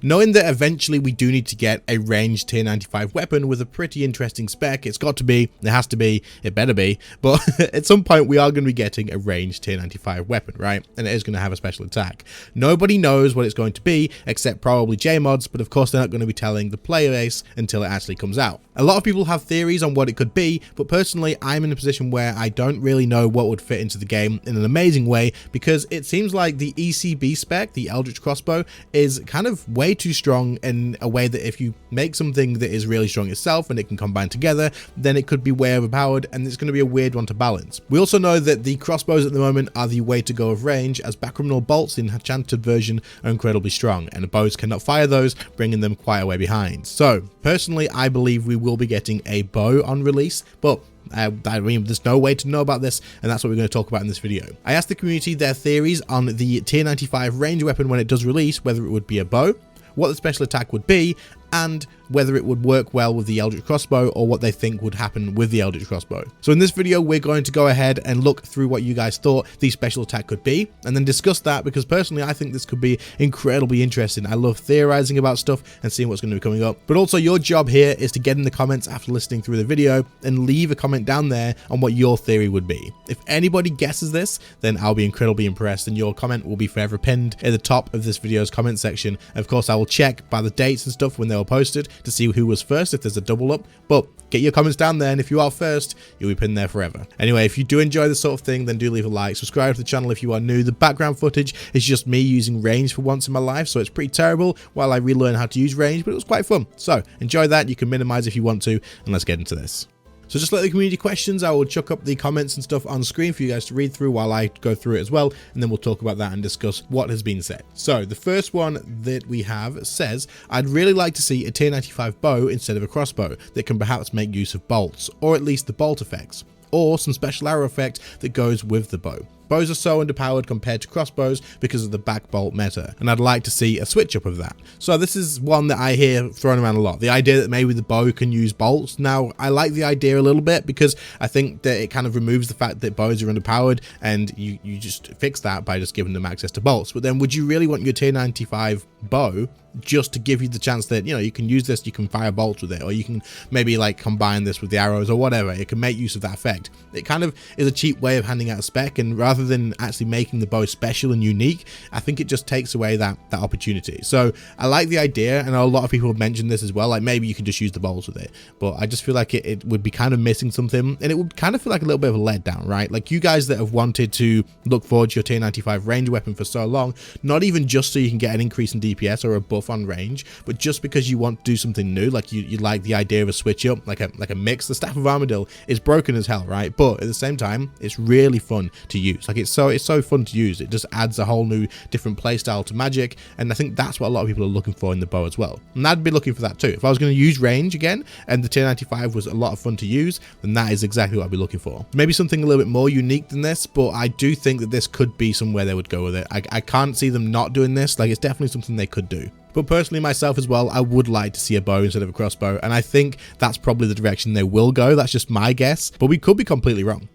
Knowing that eventually we do need to get a ranged tier 95 weapon with a pretty interesting spec, it's got to be, it has to be, it better be, but at some point we are going to be getting a ranged tier 95 weapon, right? And it is going to have a special attack. Nobody knows what it's going to be except probably JMods, but of course they're not going to be telling the player base until it actually comes out. A lot of people have theories on what it could be, but personally I'm in a position where I don't really know what would fit into the game in an amazing way, because it seems like the ECB spec, the Eldritch Crossbow, is kind of way too strong in a way that if you make something that is really strong itself and it can combine together, then it could be way overpowered and it's going to be a weird one to balance. We also know that the crossbows at the moment are the way to go of range, as backcriminal bolts in enchanted version are incredibly strong and the bows cannot fire those, bringing them quite a way behind. So personally I believe we will be getting a bow on release, but I mean, there's no way to know about this, and that's what we're going to talk about in this video. I asked the community their theories on the tier 95 range weapon when it does release, whether it would be a bow, what the special attack would be, and whether it would work well with the Eldritch Crossbow, or what they think would happen with the Eldritch Crossbow. So in this video, we're going to go ahead and look through what you guys thought the special attack could be, and then discuss that, because personally I think this could be incredibly interesting. I love theorizing about stuff and seeing what's going to be coming up. But also your job here is to get in the comments after listening through the video and leave a comment down there on what your theory would be. If anybody guesses this, then I'll be incredibly impressed, and your comment will be forever pinned at the top of this video's comment section. Of course, I will check by the dates and stuff when they were posted to see who was first if there's a double up, but get your comments down there, and if you are first, you'll be pinned there forever. Anyway, if you do enjoy this sort of thing, then do leave a like, subscribe to the channel if you are new. The background footage is just me using range for once in my life, so it's pretty terrible while I relearn how to use range, but it was quite fun. So enjoy that. You can minimize if you want to, and let's get into this. So just like the community questions, I will chuck up the comments and stuff on screen for you guys to read through while I go through it as well, and then we'll talk about that and discuss what has been said. So the first one that we have says, I'd really like to see a tier 95 bow instead of a crossbow that can perhaps make use of bolts, or at least the bolt effects, or some special arrow effect that goes with the bow. Bows are so underpowered compared to crossbows because of the back bolt meta, and I'd like to see a switch up of that. So this is one that I hear thrown around a lot, the idea that maybe the bow can use bolts. Now I like the idea a little bit, because I think that it kind of removes the fact that bows are underpowered, and you just fix that by just giving them access to bolts. But then would you really want your tier 95 bow just to give you the chance that, you know, you can use this, you can fire bolts with it, or you can maybe like combine this with the arrows or whatever? It can make use of that effect. It kind of is a cheap way of handing out a spec, and rather than actually making the bow special and unique, I think it just takes away that opportunity. So I like the idea, and a lot of people have mentioned this as well, like maybe you can just use the bolts with it, but I just feel like it would be kind of missing something, and it would kind of feel like a little bit of a letdown, right? Like you guys that have wanted to look forward to your tier 95 range weapon for so long, not even just so you can get an increase in DPS or a buff on range, but just because you want to do something new. Like you like the idea of a switch up, like a mix. The Staff of Armadillo is broken as hell, right? But at the same time, it's really fun to use. Like it's so fun to use. It just adds a whole new different playstyle to magic, and I think that's what a lot of people are looking for in the bow as well. And I'd be looking for that too. If I was going to use range again and the tier 95 was a lot of fun to use, then that is exactly what I'd be looking for. Maybe something a little bit more unique than this, but I do think that this could be somewhere they would go with it. I can't see them not doing this. Like it's definitely something they could do. But personally myself as well, I would like to see a bow instead of a crossbow, and I think that's probably the direction they will go. That's just my guess, but we could be completely wrong.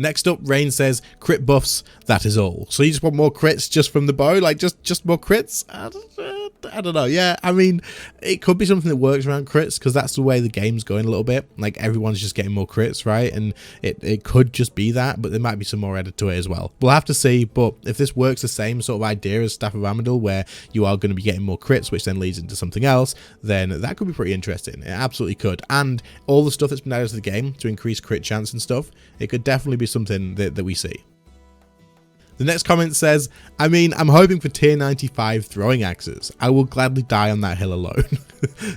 Next up, Rain says, crit buffs, that is all. So you just want more crits just from the bow? Like just more crits? I don't know. Yeah, I mean, it could be something that works around crits, because that's the way the game's going a little bit. Like everyone's just getting more crits, right? And it could just be that, but there might be some more added to it as well. We'll have to see, but if this works the same sort of idea as Staff of Armadillo, where you are going to be getting more crits, which then leads into something else, then that could be pretty interesting. It absolutely could. And all the stuff that's been added to the game to increase crit chance and stuff, it could definitely be something that we see. The next comment says, I mean, I'm hoping for tier 95 throwing axes. I will gladly die on that hill alone.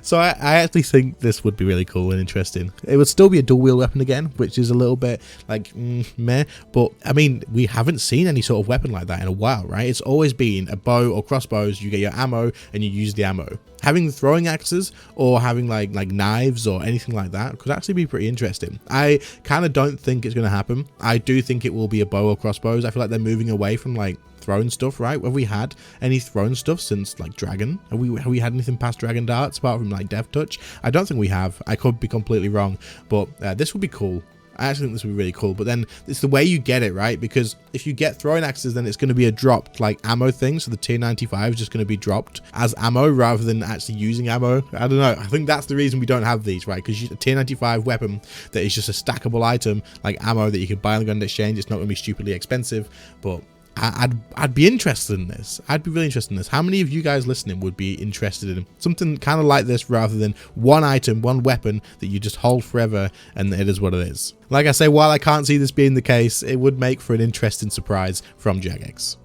So I actually think this would be really cool and interesting. It would still be a dual wield weapon again, which is a little bit like meh, but I mean, we haven't seen any sort of weapon like that in a while, right? It's always been a bow or crossbows. You get your ammo and you use the ammo. Having the throwing axes or having like knives or anything like that could actually be pretty interesting. I kind of don't think it's going to happen. I do think it will be a bow or crossbows. I feel like they're moving away from like thrown stuff, right? Have we had any thrown stuff since like Dragon? Have we had anything past Dragon Darts apart from like Death Touch? I don't think we have. I could be completely wrong, but this would be cool. I actually think this would be really cool, but then it's the way you get it, right? Because if you get throwing axes, then it's going to be a dropped like ammo thing. So the T95 is just going to be dropped as ammo rather than actually using ammo. I don't know. I think that's the reason we don't have these, right? Because a T95 weapon that is just a stackable item like ammo that you can buy on the gun exchange, it's not going to be stupidly expensive, but I'd be interested in this. I'd be really interested in this. How many of you guys listening would be interested in something kind of like this rather than one item, one weapon that you just hold forever and it is what it is? Like I say, while I can't see this being the case, it would make for an interesting surprise from Jagex.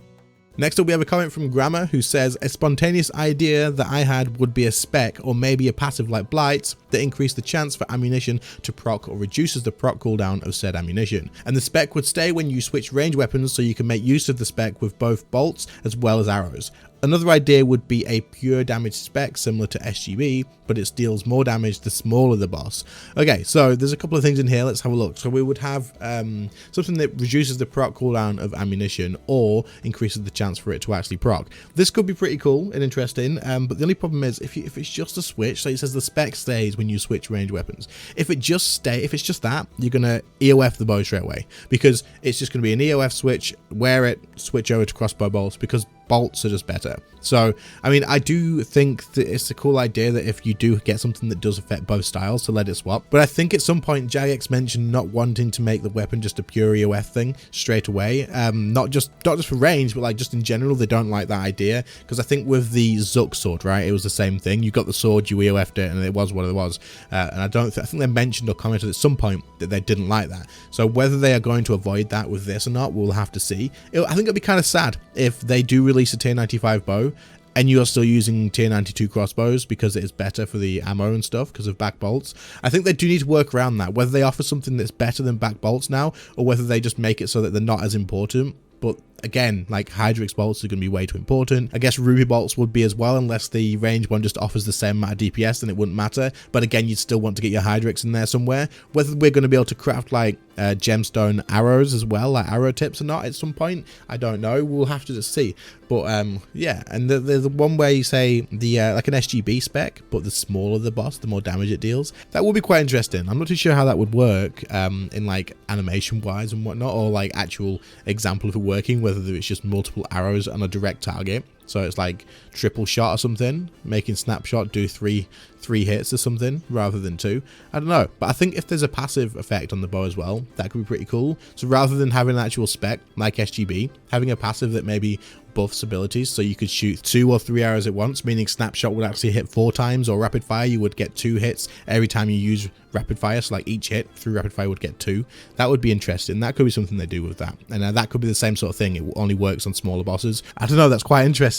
Next up, we have a comment from Grammar who says, a spontaneous idea that I had would be a spec or maybe a passive like Blight that increased the chance for ammunition to proc or reduces the proc cooldown of said ammunition. And the spec would stay when you switch range weapons, so you can make use of the spec with both bolts as well as arrows. Another idea would be a pure damage spec similar to SGB, but it deals more damage the smaller the boss. Okay, so there's a couple of things in here. Let's have a look. So we would have something that reduces the proc cooldown of ammunition or increases the chance for it to actually proc. This could be pretty cool and interesting, but the only problem is if it's just a switch, so it says the spec stays when you switch range weapons. If it's just that, you're gonna EOF the bow straight away, because it's just gonna be an EOF switch, wear it, switch over to crossbow bolts, because bolts are just better. So I mean, I do think that it's a cool idea that if you do get something that does affect both styles, to let it swap. But I think at some point Jagex mentioned not wanting to make the weapon just a pure EOF thing straight away, not just for range, but like just in general, they don't like that idea. Because I think with the Zook sword, right, it was the same thing. You got the sword, you EOF'd it, and it was what it was. And I think they mentioned or commented at some point that they didn't like that. So whether they are going to avoid that with this or not, we'll have to see. I think it'd be kind of sad if they do release a T95 bow and you're still using tier 92 crossbows because it is better for the ammo and stuff because of back bolts. I think they do need to work around that, whether they offer something that's better than back bolts now, or whether they just make it so that they're not as important. But again, like Hydrix bolts are going to be way too important. I guess Ruby bolts would be as well, unless the range one just offers the same amount of DPS, then it wouldn't matter. But again, you'd still want to get your Hydrix in there somewhere. Whether we're going to be able to craft like gemstone arrows as well, like arrow tips or not at some point, I don't know. We'll have to just see. But yeah, and there's the one where you say the like an SGB spec, but the smaller the boss, the more damage it deals. That would be quite interesting. I'm not too sure how that would work in like animation wise and whatnot, or like actual example of it working, whether it's just multiple arrows on a direct target. So it's like triple shot or something, making snapshot do three hits or something rather than 2. I don't know, but I think if there's a passive effect on the bow as well, that could be pretty cool. So rather than having an actual spec like SGB, having a passive that maybe buffs abilities, so you could shoot 2 or 3 arrows at once, meaning snapshot would actually hit 4 times, or rapid fire you would get 2 hits every time you use rapid fire, so like each hit through rapid fire would get 2. That would be interesting. That could be something they do with that, and that could be the same sort of thing. It only works on smaller bosses. I don't know, that's quite interesting.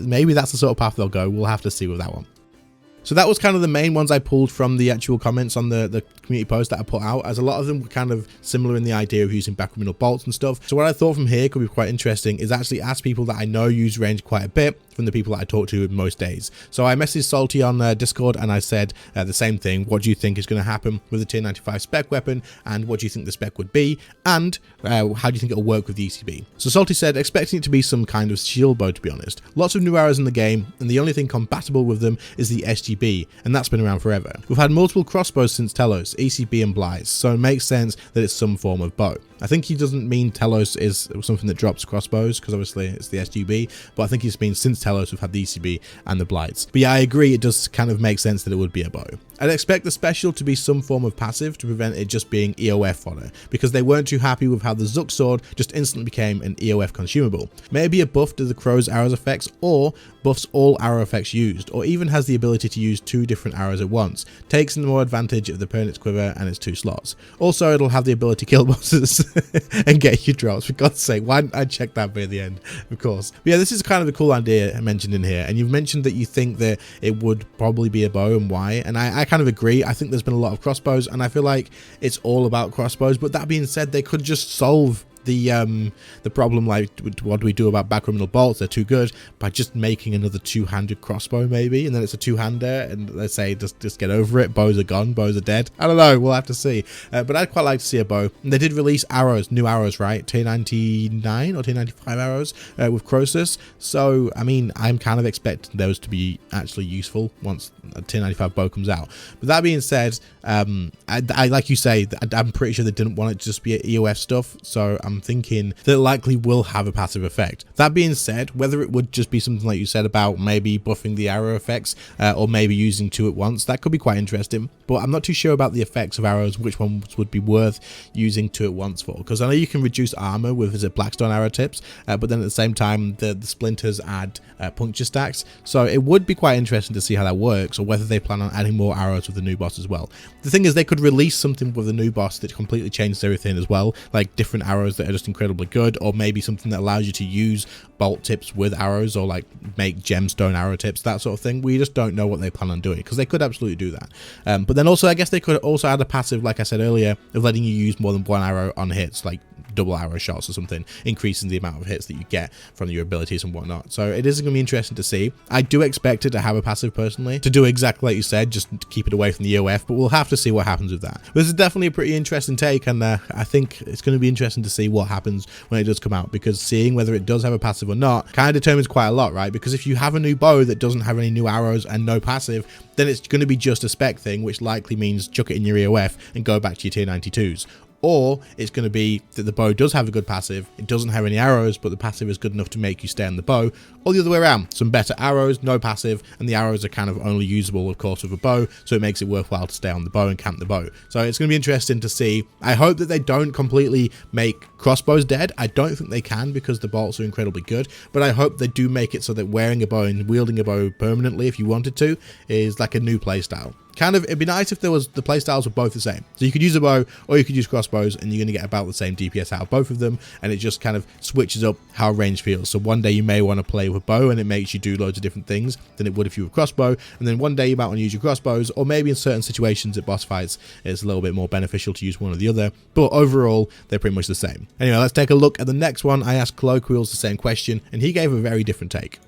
Maybe that's the sort of path they'll go. We'll have to see with that one. So that was kind of the main ones I pulled from the actual comments on the community post that I put out, as a lot of them were kind of similar in the idea of using backroom bolts and stuff. So what I thought from here could be quite interesting is actually ask people that I know use range quite a bit from the people that I talk to most days. So I messaged Salty on Discord and I said the same thing. What do you think is going to happen with the tier 95 spec weapon, and what do you think the spec would be, and how do you think it'll work with the ECB? So Salty said, expecting it to be some kind of shield bow, to be honest. Lots of new arrows in the game, and the only thing compatible with them is the SGB, and that's been around forever. We've had multiple crossbows since Telos, ECB and Blight, so it makes sense that it's some form of bow. I think he doesn't mean Telos is something that drops crossbows, because obviously it's the SGB, but I think he just means since Telos we've had the ECB and the Blights. But yeah, I agree, it does kind of make sense that it would be a bow. I'd expect the special to be some form of passive to prevent it just being EOF fodder, because they weren't too happy with how the Zook sword just instantly became an EOF consumable. Maybe a buff to the crow's arrows effects, or buffs all arrow effects used, or even has the ability to use 2 different arrows at once, takes more advantage of the opponent's quiver and its 2 slots. Also, it'll have the ability to kill bosses and get you drops. For God's sake, why didn't I check that bit at the end? Of course. But yeah, this is kind of a cool idea mentioned in here, and you've mentioned that you think that it would probably be a bow and why, and I kind of agree. I think there's been a lot of crossbows, and I feel like it's all about crossbows, but that being said, they could just solve the problem, like what do we do about back criminal bolts? They're too good, by just making another two-handed crossbow maybe, and then it's a two-hander, and let's say just get over it. Bows are gone, bows are dead. I don't know, we'll have to see. But I'd quite like to see a bow. And they did release arrows, new arrows, right? T99 or T95 arrows with Croesus. So I mean, I'm kind of expecting those to be actually useful once a T95 bow comes out. But that being said, I like you say, I'm pretty sure they didn't want it to just be EOF stuff, so I'm thinking that it likely will have a passive effect. That being said, whether it would just be something like you said about maybe buffing the arrow effects, or maybe using two at once, that could be quite interesting. But I'm not too sure about the effects of arrows, which ones would be worth using two at once for, because I know you can reduce armor with, is it Blackstone arrow tips, but then at the same time the splinters add puncture stacks, so it would be quite interesting to see how that works, or whether they plan on adding more arrows with the new boss as well. The thing is, they could release something with the new boss that completely changes everything as well, like different arrows that are just incredibly good, or maybe something that allows you to use bolt tips with arrows, or like make gemstone arrow tips, that sort of thing. We just don't know what they plan on doing, because they could absolutely do that. But then also, I guess they could also add a passive, like I said earlier, of letting you use more than one arrow on hits, like double arrow shots or something, increasing the amount of hits that you get from your abilities and whatnot. So it is going to be interesting to see. I do expect it to have a passive personally, to do exactly like you said, just to keep it away from the EOF, but we'll have to see what happens with that. But this is definitely a pretty interesting take, and I think it's going to be interesting to see what happens when it does come out, because seeing whether it does have a passive or not kind of determines quite a lot, right? Because if you have a new bow that doesn't have any new arrows and no passive, then it's going to be just a spec thing, which likely means chuck it in your EOF and go back to your tier 92s. Or it's going to be that the bow does have a good passive, it doesn't have any arrows, but the passive is good enough to make you stay on the bow, or the other way around, some better arrows, no passive, and the arrows are kind of only usable, of course, with a bow, so it makes it worthwhile to stay on the bow and camp the bow. So it's going to be interesting to see. I hope that they don't completely make crossbows dead. I don't think they can, because the bolts are incredibly good, but I hope they do make it so that wearing a bow and wielding a bow permanently, if you wanted to, is like a new playstyle. Kind of, it'd be nice if there was, the playstyles were both the same. So you could use a bow or you could use crossbows, and you're going to get about the same DPS out of both of them, and it just kind of switches up how range feels. So one day you may want to play with bow and it makes you do loads of different things than it would if you were crossbow, and then one day you might want to use your crossbows, or maybe in certain situations at boss fights it's a little bit more beneficial to use one or the other, but overall they're pretty much the same. Anyway, let's take a look at the next one. I asked Colloquials the same question and he gave a very different take.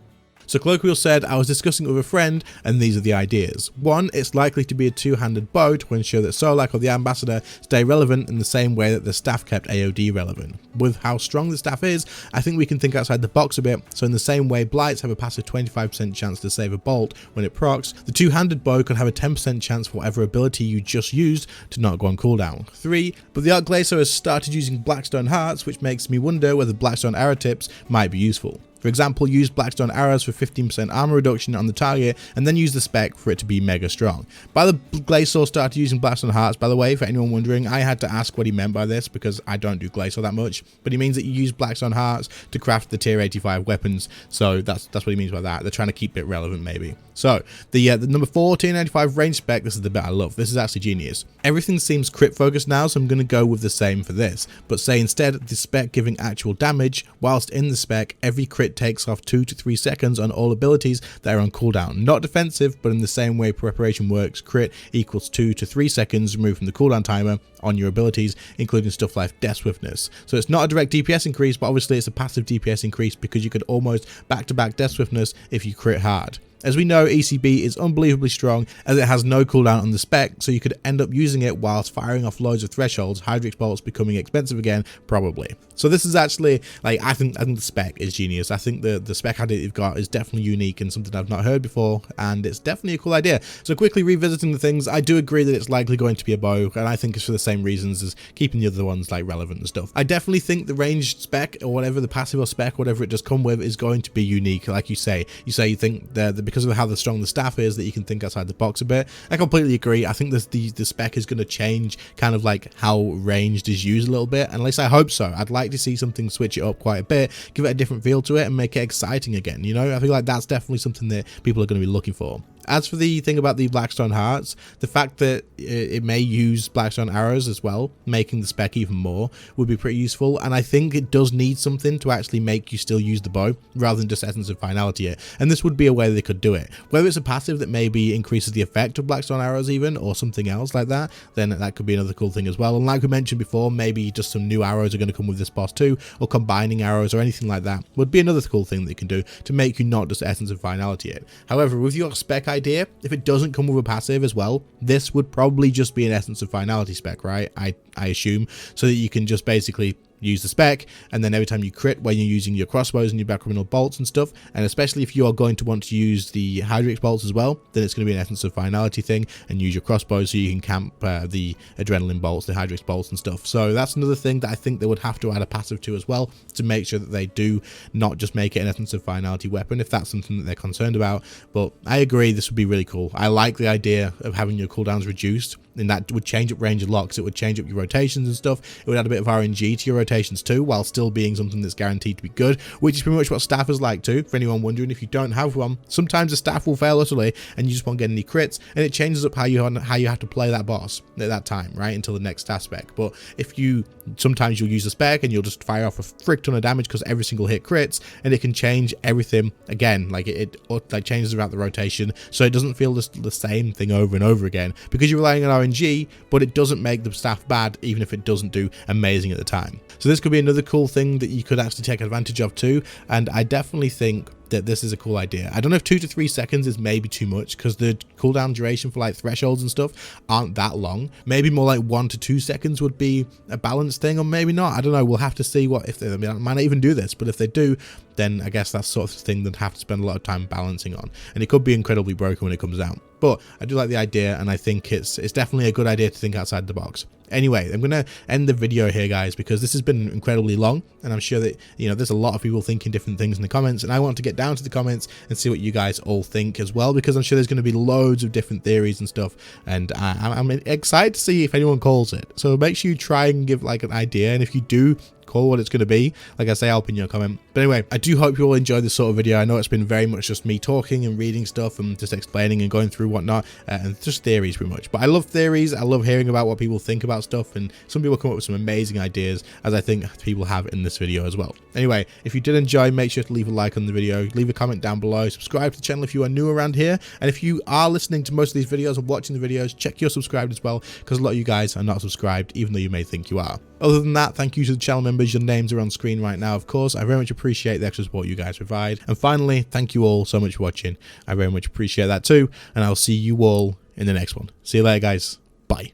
So Colloquial said, I was discussing it with a friend, and these are the ideas. 1, it's likely to be a two-handed bow to ensure that Solak or the Ambassador stay relevant in the same way that the staff kept AOD relevant. With how strong the staff is, I think we can think outside the box a bit, so in the same way Blights have a passive 25% chance to save a bolt when it procs, the two-handed bow could have a 10% chance for whatever ability you just used to not go on cooldown. 3, but the Arcglacier has started using Blackstone Hearts, which makes me wonder whether Blackstone arrow tips might be useful. For example, use Blackstone arrows for 15% armor reduction on the target, and then use the spec for it to be mega strong. By the Glacier started using Blackstone Hearts, by the way, for anyone wondering, I had to ask what he meant by this because I don't do Glacier that much, but he means that you use Blackstone Hearts to craft the tier 85 weapons, so that's what he means by that. They're trying to keep it relevant maybe. So, the number 4, tier 95 range spec, this is the bit I love. This is actually genius. Everything seems crit focused now, so I'm going to go with the same for this, but say instead the spec giving actual damage, whilst in the spec, every crit takes off 2 to 3 seconds on all abilities that are on cooldown. Not defensive, but in the same way preparation works, crit equals 2 to 3 seconds removed from the cooldown timer on your abilities, including stuff like Death Swiftness. So it's not a direct DPS increase, but obviously it's a passive DPS increase, because you could almost back-to-back Death Swiftness if you crit hard. As we know, ECB is unbelievably strong as it has no cooldown on the spec, so you could end up using it whilst firing off loads of thresholds, Hydrix bolts becoming expensive again, probably. So this is actually, like, I think the spec is genius. I think the spec idea you've got is definitely unique and something I've not heard before, and it's definitely a cool idea. So quickly revisiting the things, I do agree that it's likely going to be a bow, and I think it's for the same reasons as keeping the other ones like relevant and stuff. I definitely think the ranged spec, or whatever, the passive or spec, whatever it does come with, is going to be unique. Like you say you think that because of how strong the staff is, that you can think outside the box a bit. I completely agree. I think the spec is going to change kind of like how ranged is used a little bit, and at least I hope so. I'd like to see something switch it up quite a bit, give it a different feel to it, and make it exciting again. You know, I feel like that's definitely something that people are going to be looking for. As for the thing about the Blackstone hearts, the fact that it may use Blackstone arrows as well, making the spec even more, would be pretty useful. And I think it does need something to actually make you still use the bow rather than just Essence of Finality it. And this would be a way they could do it. Whether it's a passive that maybe increases the effect of Blackstone arrows even, or something else like that, then that could be another cool thing as well. And like we mentioned before, maybe just some new arrows are going to come with this boss too, or combining arrows or anything like that would be another cool thing that you can do to make you not just Essence of Finality it. However, with your spec idea, if it doesn't come with a passive as well, this would probably just be an Essence of Finality spec, right? I assume, so that you can just basically use the spec, and then every time you crit when you're using your crossbows and your back criminal bolts and stuff, and especially if you are going to want to use the Hydrix bolts as well, then it's going to be an Essence of Finality thing, and use your crossbows so you can camp the adrenaline bolts, the Hydrix bolts and stuff. So that's another thing that I think they would have to add a passive to as well, to make sure that they do not just make it an Essence of Finality weapon, if that's something that they're concerned about. But I agree, this would be really cool. I like the idea of having your cooldowns reduced, and that would change up range a lot, because it would change up your rotations and stuff. It would add a bit of RNG to your rotations too, while still being something that's guaranteed to be good, which is pretty much what staffers like too. For anyone wondering, if you don't have one, sometimes the staff will fail utterly and you just won't get any crits, and it changes up how you have to play that boss at that time, right, until the next staff spec. But if you, sometimes you'll use a spec and you'll just fire off a frick ton of damage because every single hit crits, and it can change everything again. Like it like changes throughout the rotation, so it doesn't feel the same thing over and over again, because you're relying on RNG, but it doesn't make the staff bad even if it doesn't do amazing at the time. So this could be another cool thing that you could actually take advantage of too, and I definitely think that this is a cool idea. I don't know if 2 to 3 seconds is maybe too much, because the cooldown duration for like thresholds and stuff aren't that long. Maybe more like 1 to 2 seconds would be a balanced thing, or maybe not. I don't know. We'll have to see what, if they might not even do this, but if they do, then I guess that's sort of thing that have to spend a lot of time balancing on, and it could be incredibly broken when it comes out. But I do like the idea, and I think it's definitely a good idea to think outside the box. Anyway, I'm going to end the video here, guys, because this has been incredibly long, and I'm sure that, you know, there's a lot of people thinking different things in the comments, and I want to get down to the comments and see what you guys all think as well, because I'm sure there's going to be loads of different theories and stuff, and I'm excited to see if anyone calls it. So make sure you try and give like an idea, and if you do call what it's going to be, like I say, I'll pin your comment. But anyway, I do hope you all enjoyed this sort of video. I know it's been very much just me talking and reading stuff and just explaining and going through whatnot, and just theories pretty much. But I love theories. I love hearing about what people think about stuff, and some people come up with some amazing ideas, as I think people have in this video as well. Anyway, if you did enjoy, make sure to leave a like on the video, leave a comment down below, subscribe to the channel if you are new around here, and if you are listening to most of these videos and watching the videos, check you're subscribed as well, because a lot of you guys are not subscribed, even though you may think you are. Other than that, thank you to the channel members. Your names are on screen right now, of course. I very much appreciate the extra support you guys provide. And finally, thank you all so much for watching. I very much appreciate that too, and I'll see you all in the next one. See you later, guys. Bye.